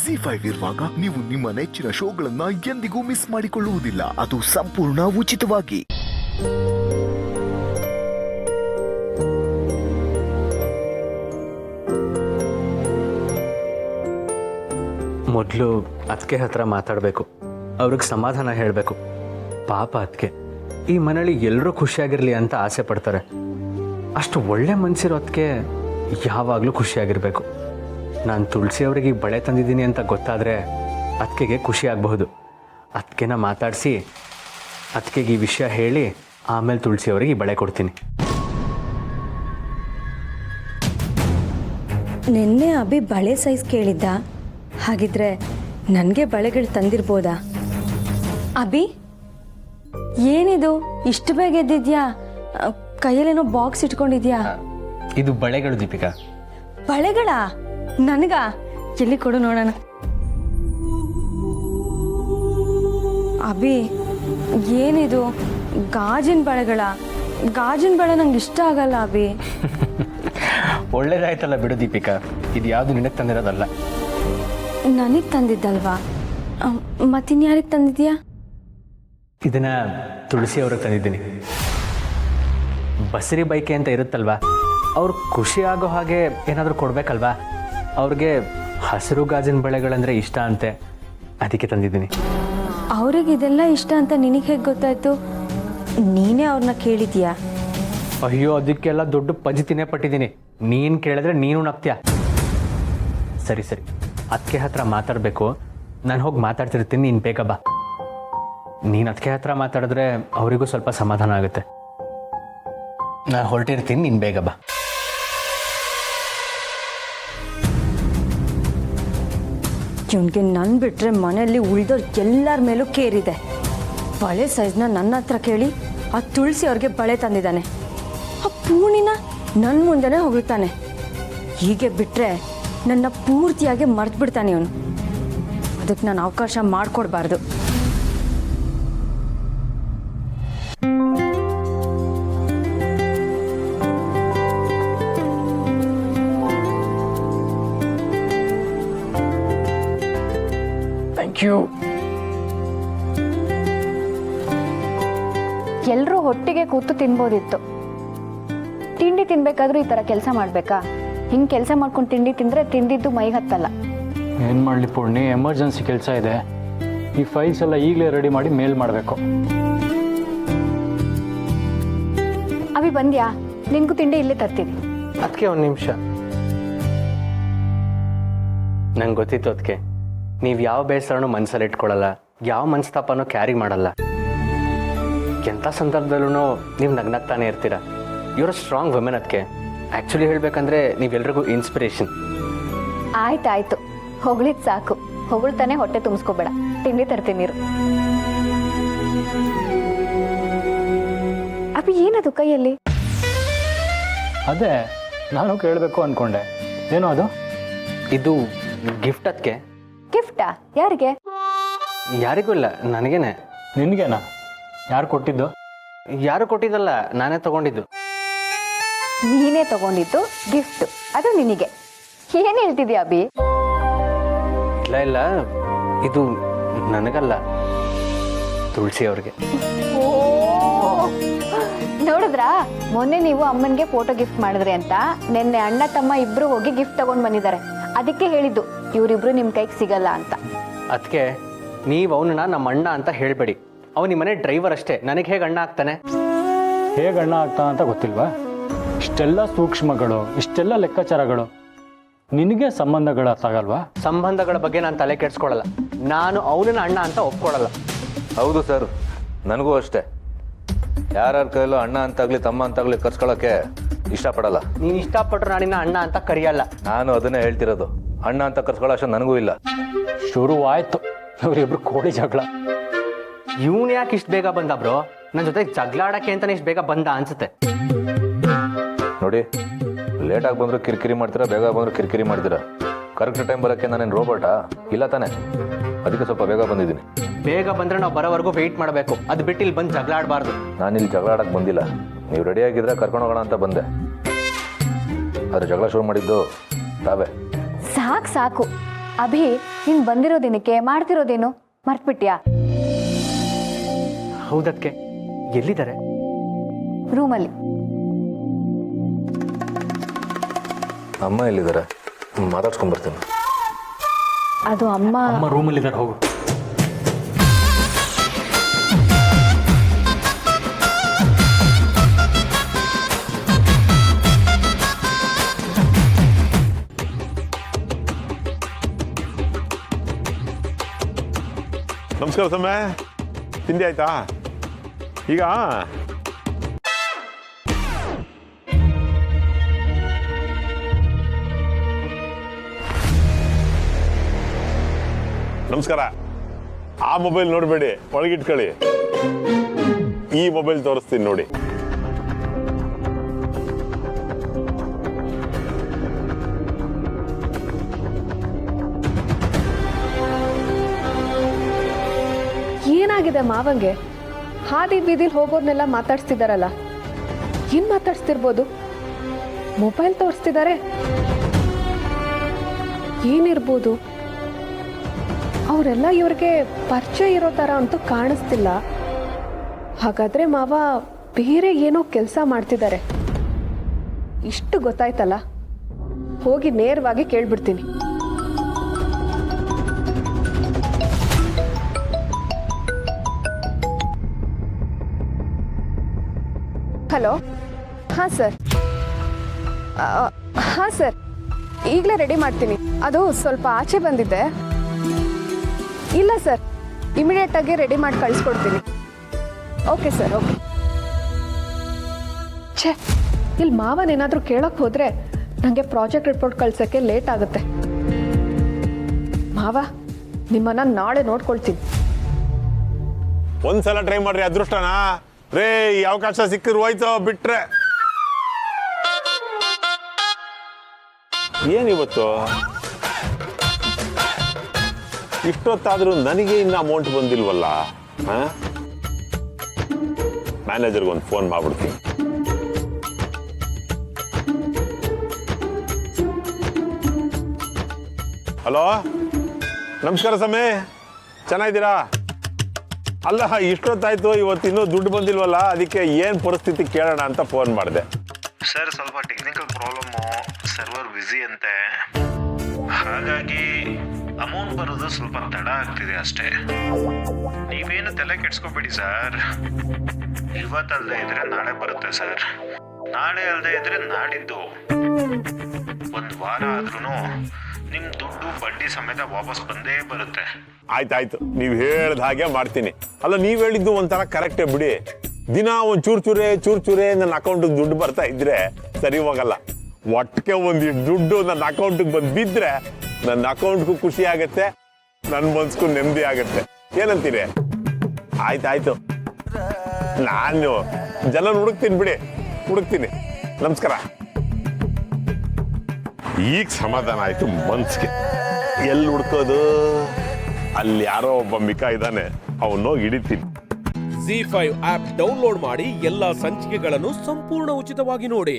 ಜಿ5 ಇರುವಾಗ ನೀವು ನಿಮ್ಮ ನೆಚ್ಚಿನ ಶೋಗಳನ್ನ ಎಂದಿಗೂ ಮಿಸ್ ಮಾಡಿಕೊಳ್ಳುವುದಿಲ್ಲ. ಅದು ಸಂಪೂರ್ಣ ಉಚಿತವಾಗಿ. ಮೊದಲು ಅದಕ್ಕೆ ಹತ್ರ ಮಾತಾಡಬೇಕು, ಅವ್ರಿಗೆ ಸಮಾಧಾನ ಹೇಳಬೇಕು. ಪಾಪ ಅದಕ್ಕೆ ಈ ಮನೇಲಿ ಎಲ್ಲರೂ ಖುಷಿಯಾಗಿರಲಿ ಅಂತ ಆಸೆ ಪಡ್ತಾರೆ. ಅಷ್ಟು ಒಳ್ಳೆ ಮನಸ್ಸಿರೋ ಅದಕ್ಕೆ ಯಾವಾಗಲೂ ಖುಷಿಯಾಗಿರಬೇಕು. ನಾನು ತುಳಸಿ ಅವ್ರಿಗೆ ಈ ಬಳೆ ತಂದಿದ್ದೀನಿ ಅಂತ ಗೊತ್ತಾದರೆ ಅದಕ್ಕೆ ಖುಷಿ ಆಗಬಹುದು. ಅದಕ್ಕೆನ ಮಾತಾಡಿಸಿ ಅದಕ್ಕೆ ಈ ವಿಷಯ ಹೇಳಿ ಆಮೇಲೆ ತುಳಸಿ ಅವ್ರಿಗೆ ಈ ಬಳೆ ಕೊಡ್ತೀನಿ. ನಿನ್ನೆ ಅಭಿ ಬಳೆ ಸೈಜ್ ಕೇಳಿದ್ದ. ಹಾಗಿದ್ರೆ ನನಗೆ ಬಳೆಗಳು ತಂದಿರ್ಬೋದಾ? ಅಭಿ, ಏನಿದು ಇಷ್ಟು ಬೇಗ ಎದ್ದಿದ್ಯಾ? ಕೈಯಲ್ಲೇನೋ ಬಾಕ್ಸ್ ಇಟ್ಕೊಂಡಿದ್ಯಾ? ಇದು ಬಳೆಗಳು ದೀಪಿಕಾ. ಬಳೆಗಳ? ನನಗ ಎಲ್ಲಿ ಕೊಡು ನೋಡೋಣ. ಅಭಿ, ಏನಿದು ಗಾಜಿನ ಬಳೆಗಳ? ಗಾಜಿನ ಬಳೆ ನಂಗೆ ಇಷ್ಟ ಆಗಲ್ಲ ಅಭಿ. ಒಳ್ಳೇದಾಯ್ತಲ್ಲ ಬಿಡು ದೀಪಿಕಾ, ಇದು ಯಾವುದು ನಿನಗೆ ತಂದಿರೋದಲ್ಲ. ನನಗೆ ತಂದಿದ್ದಲ್ವಾ? ಮತ್ತಿನ್ಯಾರಿಗೆ ತಂದಿದ್ಯಾ? ಇದನ್ನ ತುಳಸಿ ಅವ್ರಿಗೆ ತಂದಿದ್ದೀನಿ. ಬಸರಿ ಬೈಕೆ ಅಂತ ಇರುತ್ತಲ್ವಾ, ಅವ್ರು ಖುಷಿ ಆಗೋ ಹಾಗೆ ಏನಾದರೂ ಕೊಡಬೇಕಲ್ವಾ. ಅವ್ರಿಗೆ ಹಸಿರು ಗಾಜಿನ ಬಳೆಗಳಂದರೆ ಇಷ್ಟ ಅಂತೆ, ಅದಕ್ಕೆ ತಂದಿದ್ದೀನಿ. ಅವ್ರಿಗೆ ಇದೆಲ್ಲ ಇಷ್ಟ ಅಂತ ನಿನಗೆ ಹೇಗೆ ಗೊತ್ತಾಯ್ತು? ನೀನೇ ಅವ್ರನ್ನ ಕೇಳಿದ್ಯಾ? ಅಯ್ಯೋ, ಅದಕ್ಕೆಲ್ಲ ದೊಡ್ಡ ಪಜಿತಿನೇ ಪಟ್ಟಿದ್ದೀನಿ. ನೀನು ಕೇಳಿದ್ರೆ ನೀನು ನಗ್ತೀಯ. ಸರಿ ಸರಿ, ಅದಕ್ಕೆ ಹತ್ರ ಮಾತಾಡಬೇಕು. ನಾನು ಹೋಗಿ ಮಾತಾಡ್ತಿರ್ತೀನಿ, ನೀನು ಬೇಗ ಬಾ. ನೀನು ಅದಕ್ಕೆ ಹತ್ರ ಮಾತಾಡಿದ್ರೆ ಅವರಿಗೂ ಸ್ವಲ್ಪ ಸಮಾಧಾನ ಆಗುತ್ತೆ. ನಾನು ಹೊರಟಿರ್ತೀನಿ, ನೀನು ಬೇಗ ಬಾ. ಇವನಿಗೆ ನನ್ನ ಬಿಟ್ಟರೆ ಮನೆಯಲ್ಲಿ ಉಳಿದವ್ರು ಎಲ್ಲರ ಮೇಲೂ ಕೇರಿದೆ. ಬಳೆ ಸೈಜ್ನ ನನ್ನ ಹತ್ರ ಕೇಳಿ ಆ ತುಳಸಿ ಅವ್ರಿಗೆ ಬಳೆ ತಂದಿದ್ದಾನೆ. ಆ ಪೂರ್ಣಿನ ನನ್ನ ಮುಂದೆನೇ ಹೊಗಳ್ತಾನೆ. ಹೀಗೆ ಬಿಟ್ಟರೆ ನನ್ನ ಪೂರ್ತಿಯಾಗಿ ಮರ್ತು ಬಿಡ್ತಾನೆ ಇವನು. ಅದಕ್ಕೆ ನಾನು ಅವಕಾಶ ಮಾಡಿಕೊಡ್ಬಾರ್ದು. Thank you. ಎಲ್ಲರೂ ಒಟ್ಟಿಗೆ ಕೂತು ತಿನ್ಬೋದಿತ್ತು. ತಿಂಡಿ ತಿನ್ಬೇಕಾದ್ರೂ ಈ ಥರ ಕೆಲಸ ಮಾಡಬೇಕಾ? ಹಿಂಗೆ ಕೆಲಸ ಮಾಡ್ಕೊಂಡು ತಿಂಡಿ ತಿಂದರೆ ತಿಂದಿದ್ದು ಮೈಗೆ ಹತ್ತಲ್ಲ. ಏನು ಮಾಡಲಿ ಪೂರ್ಣಿ, ಎಮರ್ಜೆನ್ಸಿ ಕೆಲಸ ಇದೆ. ಈ ಫೈಲ್ಸ್ ಎಲ್ಲ ಈಗಲೇ ರೆಡಿ ಮಾಡಿ ಮೇಲ್ ಮಾಡಬೇಕು. ಅಭಿ ಬಂದ್ಯಾ? ನಿನಗೂ ತಿಂಡಿ ಇಲ್ಲೇ ತರ್ತೀನಿ. ಅದಕ್ಕೆ ಒಂದು ನಿಮಿಷ. ನಂಗೆ ಗೊತ್ತಿತ್ತು ಅದಕ್ಕೆ ನೀವು ಯಾವ ಬೇಸರನೂ ಮನಸ್ಸಲ್ಲಿ ಇಟ್ಕೊಳ್ಳಲ್ಲ, ಯಾವ ಮನಸ್ತಾಪನೂ ಕ್ಯಾರಿ ಮಾಡಲ್ಲ. ಎಂಥ ಸಂದರ್ಭದಲ್ಲೂ ನೀವು ನಗ್ನಗ್ತಾನೆ ಇರ್ತೀರ. Your a strong women. ಅದಕ್ಕೆ ಆ್ಯಕ್ಚುಲಿ ಹೇಳಬೇಕಂದ್ರೆ ನೀವೆಲ್ರಿಗೂ ಇನ್ಸ್ಪಿರೇಷನ್. ಆಯ್ತಾಯ್ತು, ಹೊಗಳಿದ್ ಸಾಕು. ಹೊಗಳ್ತಾನೆ ಹೊಟ್ಟೆ ತುಂಬಿಸ್ಕೋಬೇಡ. ತಿಂಡಿ ತರ್ತೀನಿ ನೀರು. ಅಭಿ, ಏನದು ಕೈಯಲ್ಲಿ? ಅದೇ ನಾನು ಕೇಳಬೇಕು ಅಂದ್ಕೊಂಡೆ. ಏನೋ ಅದು? ಇದು ಗಿಫ್ಟ್. ಅದಕ್ಕೆ ಗಿಫ್ಟಾ? ಯಾರಿಗೆ? ಯಾರಿಗೂ ಇಲ್ಲ, ನನಗೇನೆ. ನಿನಗೇನಾ? ಯಾರು ಕೊಟ್ಟಿದ್ದು? ಯಾರು ಕೊಟ್ಟಿದ್ದಲ್ಲ, ನಾನೇ ತಗೊಂಡಿದ್ದು. ನೀನೇ ತಗೊಂಡಿದ್ದು ಗಿಫ್ಟ್, ಅದು ನಿನಗೆ. ಏನ್ ಹೇಳ್ತಿದ್ಯಾ ಅಭಿ? ಇಲ್ಲ ಇಲ್ಲ, ಇದು ನನಗಲ್ಲ, ತುಳಸಿ ಅವ್ರಿಗೆ. ನೋಡಿದ್ರಾ, ಮೊನ್ನೆ ನೀವು ಅಮ್ಮನಿಗೆ ಫೋಟೋ ಗಿಫ್ಟ್ ಮಾಡಿದ್ರಿ ಅಂತ. ನಿನ್ನೆ ಅಣ್ಣ ತಮ್ಮ ಇಬ್ರು ಹೋಗಿ ಗಿಫ್ಟ್ ತಗೊಂಡ್ ಬಂದಿದ್ದಾರೆ. ಅದಕ್ಕೆ ಹೇಳಿದ್ದು ಇವರಿಬ್ರು ನಿಮ್ ಕೈಗೆ ಸಿಗಲ್ಲ ಅಂತ. ಅದಕ್ಕೆ ನೀವು ಅವನನ್ನ ನಮ್ಮ ಅಣ್ಣ ಅಂತ ಹೇಳಬೇಡಿ. ಅವನು ನಿಮ್ಮ ಮನೆ ಡ್ರೈವರ್ ಅಷ್ಟೇ. ನನಗೆ ಹೇಗೆ ಅಣ್ಣ ಆಗ್ತಾನೆ? ಹೇಗೆ ಅಣ್ಣ ಆಗ್ತಾ ಅಂತ ಗೊತ್ತಿಲ್ವಾ? ಇಷ್ಟೆಲ್ಲ ಸೂಕ್ಷ್ಮಗಳು, ಇಷ್ಟೆಲ್ಲ ಲೆಕ್ಕಾಚಾರಗಳು ನಿನಗೆ ಸಂಬಂಧಗಳು ಅರ್ಥಾಗಲ್ವಾ? ಸಂಬಂಧಗಳ ಬಗ್ಗೆ ನಾನು ತಲೆ ಕೆಡಿಸ್ಕೊಳ್ಳಲ್ಲ. ನಾನು ಅವನನ್ನ ಅಣ್ಣ ಅಂತ ಒಪ್ಕೊಳ್ಳಲ್ಲ. ಹೌದು ಸರ್, ನನಗೂ ಅಷ್ಟೇ. ಯಾರ್ಯಾರ ಕೈಲೂ ಅಣ್ಣ ಅಂತಾಗ್ಲಿ ತಮ್ಮ ಅಂತಾಗ್ಲಿ ಕರ್ಸ್ಕೊಳ್ಳೋಕ್ಕೆ ಇಷ್ಟಪಡಲ್ಲ. ನೀನು ಇಷ್ಟಪಟ್ಟರು ನಾನಿನ್ನ ಅಣ್ಣ ಅಂತ ಕರೆಯಲ್ಲ. ನಾನು ಅದನ್ನೇ ಹೇಳ್ತಿರೋದು. ಅಣ್ಣ ಅಂತ ಕರ್ಸ್ಕೊಳ್ಳೋ ಅಷ್ಟು ನನಗೂ ಇಲ್ಲ. ಶುರುವಾಯ್ತು ಇವರಿಬ್ರು ಕೋಳಿ ಜಗಳ. ಇವನು ಯಾಕೆ ಇಷ್ಟು ಬೇಗ ಬಂದ ಬ್ರೋ? ನನ್ನ ಜೊತೆ ಜಗಳ ಆಡಕ್ಕೆ ಅಂತಾನೆ ಇಷ್ಟು ಬೇಗ ಬಂದ ಅನ್ಸುತ್ತೆ. ನೋಡಿ, ಲೇಟಾಗಿ ಬಂದರೂ ಕಿರಿಕಿರಿ ಮಾಡ್ತೀರಾ, ಬೇಗ ಬಂದರೂ ಕಿರಿಕಿರಿ ಮಾಡ್ತೀರಾ. ಕರೆಕ್ಟ್ ಟೈಮ್ ಬರೋಕ್ಕೆ ನಾನೇನು ರೋಬೋಟಾ? ಇಲ್ಲ ತಾನೆ. ಅದಕ್ಕೆ ಸ್ವಲ್ಪ ಬೇಗ ಬಂದಿದ್ದೀನಿ. ಬೇಗ ಬಂದರೆ ನಾವು ಬರೋವರೆಗೂ ವೆಯ್ಟ್ ಮಾಡಬೇಕು. ಅದು ಬಿಟ್ಟು ಇಲ್ಲಿ ಬಂದು ಜಗಳ ಆಡಬಾರ್ದು. ನಾನಿಲ್ಲಿ ಜಗಳ ಆಡಕ್ಕೆ ಬಂದಿಲ್ಲ. ನೀವು ರೆಡಿಯಾಗಿದ್ದರೆ ಕರ್ಕೊಂಡು ಹೋಗೋಣ ಅಂತ ಬಂದೆ. ಆದರೆ ಜಗಳ ಶುರು ಮಾಡಿದ್ದು ತಾವೇ. ಸಾಕು ಸಾಕು, ಅಭಿ ನೀನ್ ಬಂದಿರೋದೇನಕ್ಕೆ, ಮಾಡ್ತಿರೋದೇನು ಮರ್ತ್ಬಿಟ್ಯಾ? ಹೌದಕ್ಕೆ ಎಲ್ಲಿದ್ದಾರೆ? ರೂಮಲ್ಲಿ. ಅಮ್ಮ ಎಲ್ಲಿದ್ದಾರೆ? ಮಾತಾಡ್ಸ್ಕೊಂಡ್ಬರ್ತೀನಿ. ಅದು ಅಮ್ಮ ಅಮ್ಮ ರೂಮಲ್ಲಿದ್ದಾರೆ, ಹೋಗು. ನಮಸ್ಕಾರ ಸಮಯ, ತಿಂಡಿ ಆಯ್ತಾ? ಈಗ ನಮಸ್ಕಾರ. ಆ ಮೊಬೈಲ್ ನೋಡಬೇಡಿ, ಒಳಗಿಟ್ಕೊಳ್ಳಿ. ಈ ಮೊಬೈಲ್ ತೋರಿಸ್ತೀನಿ ನೋಡಿ. ಏನಾಗಿದೆ ಮಾವಂಗೆ? ಹಾದಿ ಬೀದಿಲಿ ಹೋಗೋರ್ನೆಲ್ಲ ಮಾತಾಡ್ಸ್ತಿದಾರಲ್ಲ, ಏನ್ ಮಾತಾಡ್ಸ್ತಿರ್ಬೋದು? ಮೊಬೈಲ್ ತೋರಿಸ್ತಿದ್ದಾರೆ, ಏನಿರ್ಬೋದು? ಅವರೆಲ್ಲ ಇವ್ರಿಗೆ ಪರಿಚಯ ಇರೋ ಥರ ಅಂತೂ ಕಾಣಿಸ್ತಿಲ್ಲ. ಹಾಗಾದ್ರೆ ಮಾವ ಬೇರೆ ಏನೋ ಕೆಲಸ ಮಾಡ್ತಿದ್ದಾರೆ. ಇಷ್ಟು ಗೊತ್ತಾಯ್ತಲ್ಲ, ಹೋಗಿ ನೇರವಾಗಿ ಕೇಳ್ಬಿಡ್ತೀನಿ. ಹಲೋ, ಹಾಂ ಸರ್. ಹಾಂ ಸರ್, ಈಗಲೇ ರೆಡಿ ಮಾಡ್ತೀನಿ. ಅದು ಸ್ವಲ್ಪ ಆಚೆ ಬಂದಿದ್ದೆ. ಇಲ್ಲ ಸರ್, ಇಮಿಡಿಯೇಟಾಗಿ ರೆಡಿ ಮಾಡಿ ಕಳಿಸ್ಕೊಡ್ತೀನಿ. Okay sir, okay. ಛೇ, ಇಲ್ಲಿ ಮಾವನೇನಾದರೂ ಕೇಳೋಕ್ಕೆ ಹೋದರೆ ನನಗೆ ಪ್ರಾಜೆಕ್ಟ್ ರಿಪೋರ್ಟ್ ಕಳ್ಸೋಕ್ಕೆ ಲೇಟ್ ಆಗುತ್ತೆ. ಮಾವ, ನಿಮ್ಮನ್ನು ನಾಳೆ ನೋಡ್ಕೊಳ್ತೀನಿ. ಒಂದ್ಸಲ ಟ್ರೈ ಮಾಡ್ರಿ, ಅದೃಷ್ಟನಾ ರೇ. ಈ ಅವಕಾಶ ಸಿಕ್ಕಿದ್ರು ಹೋಯ್ತು, ಬಿಟ್ರೆ ಏನಿವತ್ತು ಇಷ್ಟೊತ್ತಾದ್ರೂ ನನಗೆ ಇನ್ನು ಅಮೌಂಟ್ ಬಂದಿಲ್ವಲ್ಲ. ಮ್ಯಾನೇಜರ್ಗೆ ಒಂದು ಫೋನ್ ಮಾಡ್ಬಿಡ್ತೀನಿ. ಹಲೋ, ನಮಸ್ಕಾರ ಸಮಯ, ಚೆನ್ನಾಗಿದ್ದೀರಾ? ಅಲ್ಲ, ಇಷ್ಟೊತ್ತಾಯ್ತು, ಇವತ್ತು ಇನ್ನೂ ದುಡ್ಡು ಬಂದಿಲ್ವಲ್ಲ, ಅದಕ್ಕೆ ಏನು ಪರಿಸ್ಥಿತಿ ಕೇಳೋಣ ಅಂತ ಫೋನ್ ಮಾಡಿದೆ. ಸರ್, ಸ್ವಲ್ಪ ಟೆಕ್ನಿಕಲ್ ಪ್ರಾಬ್ಲಮ್ಮು, ಸರ್ವರ್ ಬ್ಯುಸಿ ಅಂತೆ, ಹಾಗಾಗಿ ಅಮೌಂಟ್ ಬರೋದು ಸ್ವಲ್ಪ ತಡ ಆಗ್ತಿದೆ ಅಷ್ಟೇ. ನೀವೇನು ತಲೆ ಕೆಡ್ಸ್ಕೊಬೇಡಿ ಸರ್. ಇವತ್ತಲ್ಲದೆ ಇದ್ರೆ ನಾಳೆ ಬರುತ್ತೆ ಸರ್, ನಾಳೆ ಅಲ್ಲದೆ ಇದ್ರೆ ನಾಡಿದ್ದು. ಒಂದು ವಾರ ಆದ್ರೂ ನಿಮ್ಮ ದುಡ್ಡು ಬಡ್ಡಿ ಸಮೇತ ವಾಪಸ್ ಬಂದೇ ಬರುತ್ತೆ. ಆಯ್ತಾಯ್ತು, ನೀವು ಹೇಳ್ದ ಹಾಗೆ ಮಾಡ್ತೀನಿ. ಅಲ್ಲ, ನೀವು ಹೇಳಿದ್ದು ಒಂಥರ ಕರೆಕ್ಟೇ ಬಿಡಿ. ದಿನ ಒಂದು ಚೂರ್ ಚೂರೇ ನನ್ನ ಅಕೌಂಟಿಗೆ ದುಡ್ಡು ಬರ್ತಾ ಇದ್ರೆ ಸರಿ ಹೋಗಲ್ಲ. ಒಟ್ಟಿಗೆ ಒಂದಿಷ್ಟು ದುಡ್ಡು ನನ್ನ ಅಕೌಂಟಿಗೆ ಬಂದು ಬಿದ್ದರೆ ನನ್ನ ಅಕೌಂಟ್ಗೂ ಖುಷಿ ಆಗುತ್ತೆ, ನನ್ನ ಮನ್ಸ್ಗೂ ನೆಮ್ಮದಿ ಆಗುತ್ತೆ. ಏನಂತೀರಿ? ಆಯ್ತಾಯ್ತು, ನಾನು ಜನ ಹುಡುಕ್ತೀನಿ ಬಿಡಿ, ಹುಡುಕ್ತೀನಿ. ನಮಸ್ಕಾರ. ಈಗ ಸಮಾಧಾನ ಆಯ್ತು ಮನ್ಸಿಗೆ. ಎಲ್ಲಿ ಹುಡ್ಕೋದು? ಅಲ್ಲಿ ಯಾರೋ ಒಬ್ಬ ಮಿಕ ಇದ್ದಾನೆ, ಅವನೋಗಿ ಹಿಡಿತೀನಿ. ZEE5 ಆಪ್ ಡೌನ್ಲೋಡ್ ಮಾಡಿ ಎಲ್ಲಾ ಸಂಚಿಕೆಗಳನ್ನು ಸಂಪೂರ್ಣ ಉಚಿತವಾಗಿ ನೋಡಿ.